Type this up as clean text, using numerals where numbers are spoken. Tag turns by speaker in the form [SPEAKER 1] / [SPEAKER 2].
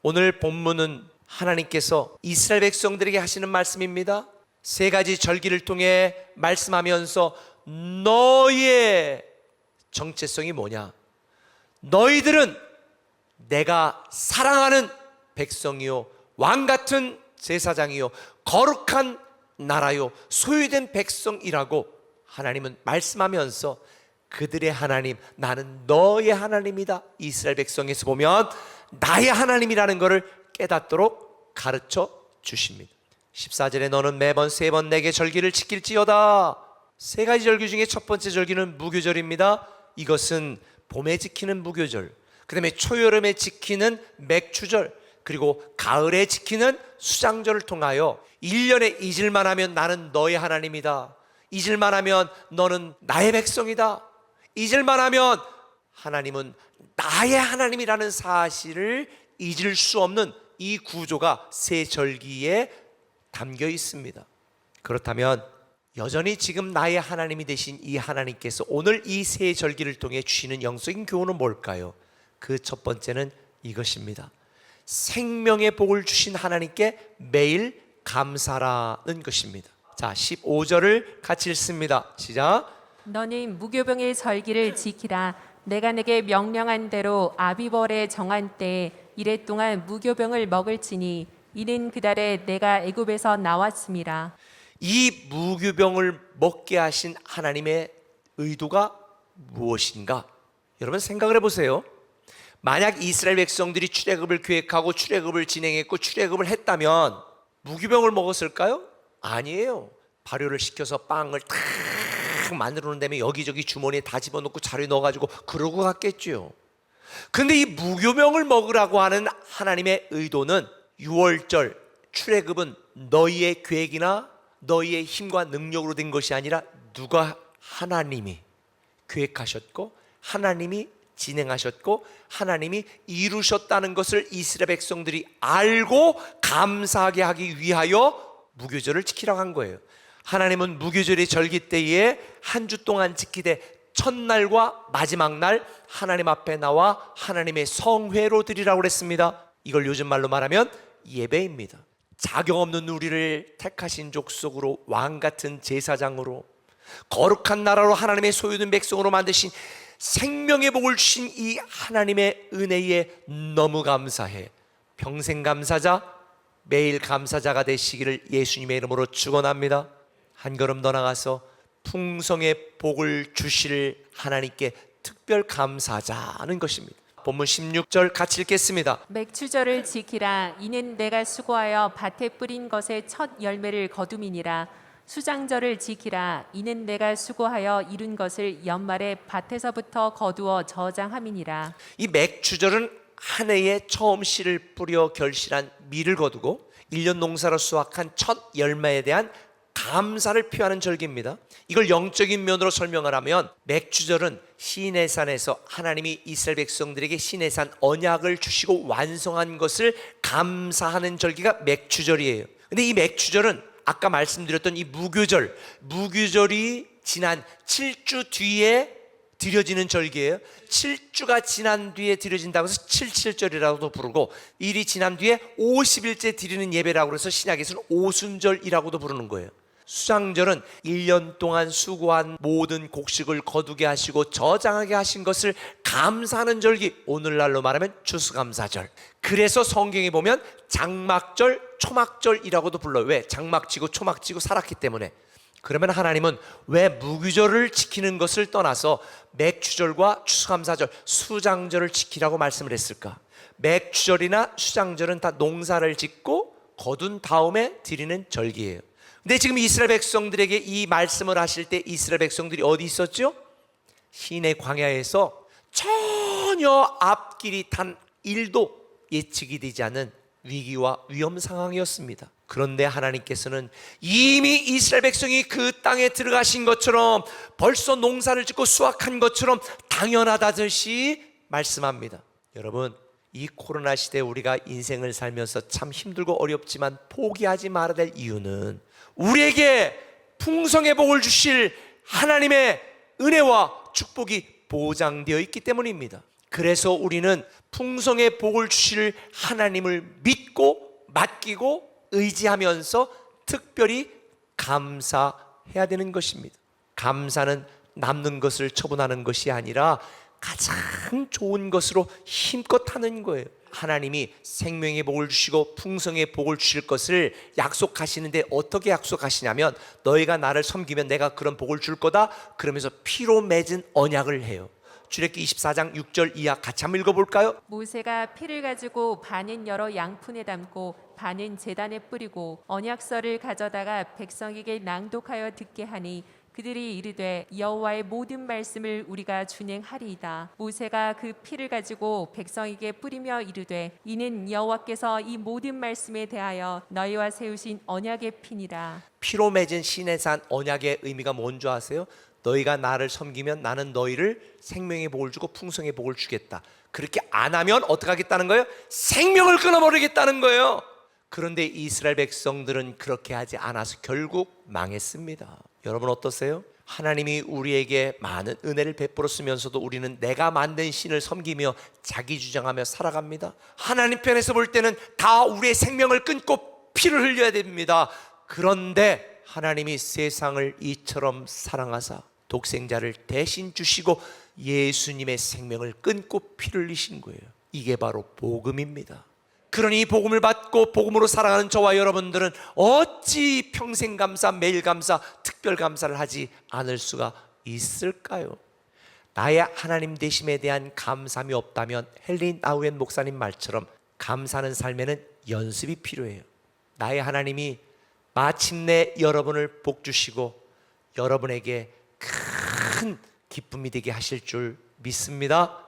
[SPEAKER 1] 오늘 본문은 하나님께서 이스라엘 백성들에게 하시는 말씀입니다. 세 가지 절기를 통해 말씀하면서 너희의 정체성이 뭐냐? 너희들은 내가 사랑하는 백성이요, 왕같은 제사장이요, 거룩한 나라요, 소유된 백성이라고 하나님은 말씀하면서 그들의 하나님, 나는 너의 하나님이다. 이스라엘 백성에서 보면 나의 하나님이라는 것을 깨닫도록 가르쳐 주십니다. 14절에 너는 매번 3번 내게 절기를 지킬지어다. 세 가지 절기 중에 첫 번째 절기는 무교절입니다. 이것은 봄에 지키는 무교절, 그 다음에 초여름에 지키는 맥추절, 그리고 가을에 지키는 수장절을 통하여 1년에 잊을만 하면 나는 너의 하나님이다, 잊을만 하면 너는 나의 백성이다, 잊을만 하면 하나님은 나의 하나님이라는 사실을 잊을 수 없는 이 구조가 세 절기에 담겨 있습니다. 그렇다면 여전히 지금 나의 하나님이 되신 이 하나님께서 오늘 이 세 절기를 통해 주시는 영적인 교훈은 뭘까요? 그 첫 번째는 이것입니다. 생명의 복을 주신 하나님께 매일 감사라는 것입니다. 자, 15절을 같이 읽습니다. 시작.
[SPEAKER 2] 너는 무교병의 절기를 지키라. 내가 내게 명령한 대로 아비벌에 정한 때에 이래 동안 무교병을 먹을지니 이는 그달에 내가 애굽에서 나왔음이라.
[SPEAKER 1] 이 무교병을 먹게 하신 하나님의 의도가 무엇인가? 여러분 생각을 해보세요. 만약 이스라엘 백성들이 출애굽을 계획하고 출애굽을 진행했고 출애굽을 했다면 무교병을 먹었을까요? 아니에요. 발효를 시켜서 빵을 탁 만들어 놓은 다음에 여기저기 주머니에 다 집어넣고 자루에 넣어가지고 그러고 갔겠죠. 근데 이 무교병을 먹으라고 하는 하나님의 의도는 6월절 출애굽은 너희의 계획이나 너희의 힘과 능력으로 된 것이 아니라 누가? 하나님이 계획하셨고 하나님이 진행하셨고 하나님이 이루셨다는 것을 이스라엘 백성들이 알고 감사하게 하기 위하여 무교절을 지키라고 한 거예요. 하나님은 무교절의 절기 때에 한 주 동안 지키되 첫날과 마지막 날 하나님 앞에 나와 하나님의 성회로 드리라고 그랬습니다. 이걸 요즘 말로 말하면 예배입니다. 자격 없는 우리를 택하신 족속으로 왕같은 제사장으로 거룩한 나라로 하나님의 소유된 백성으로 만드신 생명의 복을 주신 이 하나님의 은혜에 너무 감사해. 평생 감사자, 매일 감사자가 되시기를 예수님의 이름으로 축원합니다. 한 걸음 더 나가서 풍성의 복을 주실 하나님께 특별 감사자는 것입니다. 본문 16절 같이 읽겠습니다.
[SPEAKER 2] 맥추절을 지키라. 이는 내가 수고하여 밭에 뿌린 것의 첫 열매를 거둠이니라. 수장절을 지키라. 이는 내가 수고하여 이룬 것을 연말에 밭에서부터 거두어 저장함이니라.
[SPEAKER 1] 이 맥추절은 한 해에 처음 씨를 뿌려 결실한 밀을 거두고 1년 농사로 수확한 첫 열매에 대한 감사를 표하는 절기입니다. 이걸 영적인 면으로 설명을 하면 맥추절은 시내산에서 하나님이 이스라엘 백성들에게 시내산 언약을 주시고 완성한 것을 감사하는 절기가 맥추절이에요. 근데 이 맥추절은 아까 말씀드렸던 이 무교절이 지난 7주 뒤에 드려지는 절기예요. 7주가 지난 뒤에 드려진다고 해서 77절이라고도 부르고 일이 지난 뒤에 50일째 드리는 예배라고 해서 신약에서는 오순절이라고도 부르는 거예요. 수장절은 1년 동안 수고한 모든 곡식을 거두게 하시고 저장하게 하신 것을 감사하는 절기, 오늘날로 말하면 추수감사절. 그래서 성경에 보면 장막절, 초막절이라고도 불러요. 왜? 장막지고 초막지고 살았기 때문에. 그러면 하나님은 왜 무교절을 지키는 것을 떠나서 맥추절과 추수감사절, 수장절을 지키라고 말씀을 했을까? 맥추절이나 수장절은 다 농사를 짓고 거둔 다음에 드리는 절기예요. 근데 지금 이스라엘 백성들에게 이 말씀을 하실 때 이스라엘 백성들이 어디 있었죠? 시내 광야에서 전혀 앞길이 단 1도 예측이 되지 않는 위기와 위험 상황이었습니다. 그런데 하나님께서는 이미 이스라엘 백성이 그 땅에 들어가신 것처럼 벌써 농사를 짓고 수확한 것처럼 당연하다듯이 말씀합니다. 여러분, 이 코로나 시대에 우리가 인생을 살면서 참 힘들고 어렵지만 포기하지 말아야 될 이유는 우리에게 풍성의 복을 주실 하나님의 은혜와 축복이 보장되어 있기 때문입니다. 그래서 우리는 풍성의 복을 주실 하나님을 믿고 맡기고 의지하면서 특별히 감사해야 되는 것입니다. 감사는 남는 것을 처분하는 것이 아니라 가장 좋은 것으로 힘껏 하는 거예요. 하나님이 생명의 복을 주시고 풍성의 복을 주실 것을 약속하시는데 어떻게 약속하시냐면 너희가 나를 섬기면 내가 그런 복을 줄 거다. 그러면서 피로 맺은 언약을 해요. 출애굽기 24장 6절 이하 같이 한번 읽어볼까요?
[SPEAKER 2] 모세가 피를 가지고 반은 여러 양푼에 담고 반은 제단에 뿌리고 언약서를 가져다가 백성에게 낭독하여 듣게 하니 그들이 이르되 여호와의 모든 말씀을 우리가 준행하리이다. 모세가 그 피를 가지고 백성에게 뿌리며 이르되 이는 여호와께서 이 모든 말씀에 대하여 너희와 세우신 언약의 피니라.
[SPEAKER 1] 피로 맺은 신의 산 언약의 의미가 뭔지 아세요? 너희가 나를 섬기면 나는 너희를 생명의 복을 주고 풍성의 복을 주겠다. 그렇게 안 하면 어떻게 하겠다는 거예요? 생명을 끊어버리겠다는 거예요. 그런데 이스라엘 백성들은 그렇게 하지 않아서 결국 망했습니다. 여러분 어떠세요? 하나님이 우리에게 많은 은혜를 베풀었으면서도 우리는 내가 만든 신을 섬기며 자기 주장하며 살아갑니다. 하나님 편에서 볼 때는 다 우리의 생명을 끊고 피를 흘려야 됩니다. 그런데 하나님이 세상을 이처럼 사랑하사 독생자를 대신 주시고 예수님의 생명을 끊고 피를 흘리신 거예요. 이게 바로 복음입니다. 그러니 이 복음을 받고 복음으로 살아가는 저와 여러분들은 어찌 평생 감사, 매일 감사, 특별 감사를 하지 않을 수가 있을까요? 나의 하나님 되심에 대한 감사함이 없다면 헨리 나우엔 목사님 말처럼 감사하는 삶에는 연습이 필요해요. 나의 하나님이 마침내 여러분을 복 주시고 여러분에게 큰 기쁨이 되게 하실 줄 믿습니다.